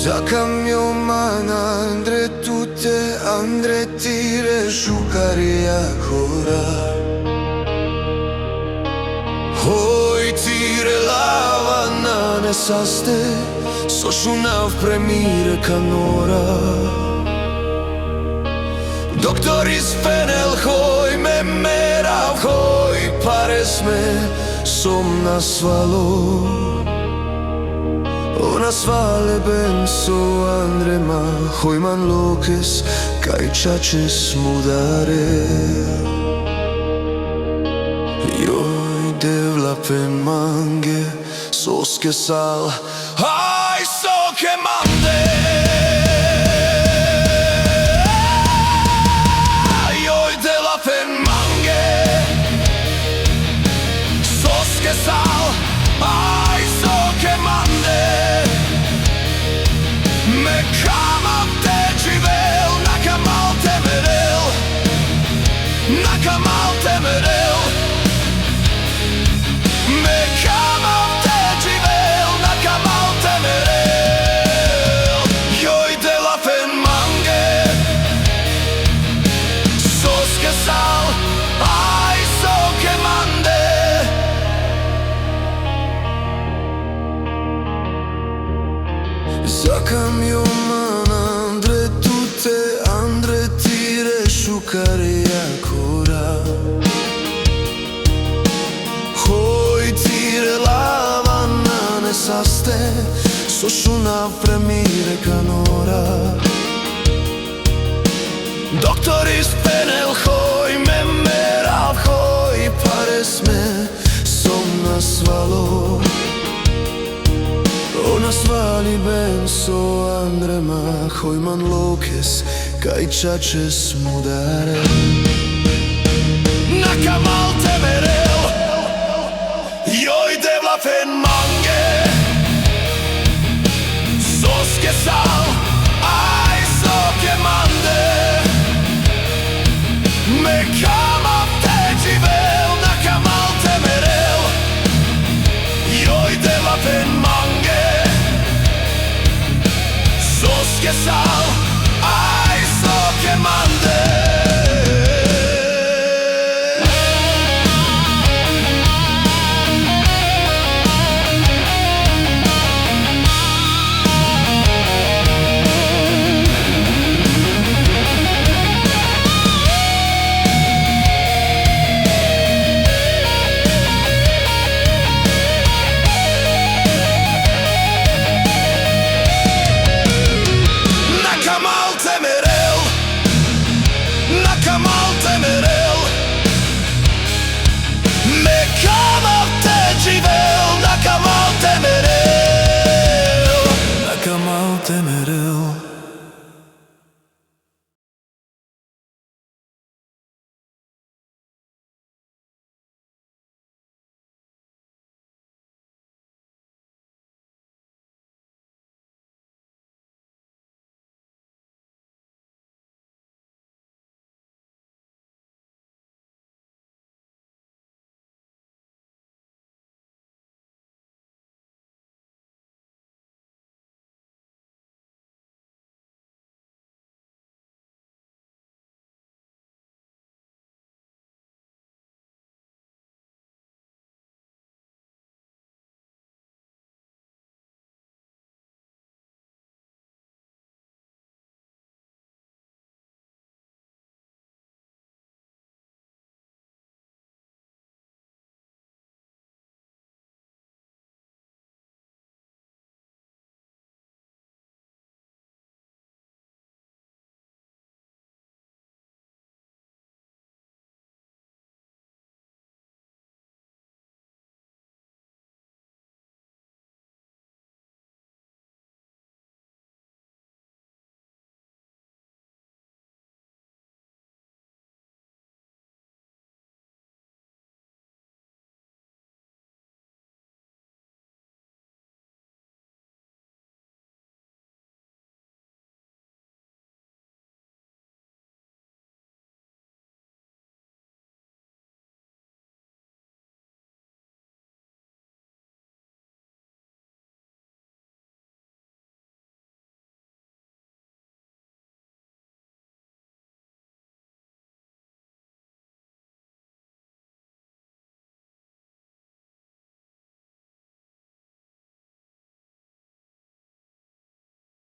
Zakam mana andre tute andre tire shukaria kora. Hoi tire lava na nesaste so shunav premire kanora. Doktor iz Fenel hoj me merav hoj pares me som nasvalo. Ona svale ben so andrema hoj man lokes kaj čačes mudare. Joj devlapen mange soske sal aj soke mande. Joj devlapen mange soske sal aj soke mande. Me kamal te živel, na kamal te merel, na kamal te merel. Me kamal te živel, na kamal te merel. Joj devlapen mange soske sal aj soke mande. Zakam man andre tute andre tire shukaria kora. Hoj tire lava na nesaste so shunav premire kanora. Doktor iz Fenel hoj me merav hoj pares me som nasvalo. Ona svali ben so andrema hoj man lokes kaj čačes mudare. Na kamal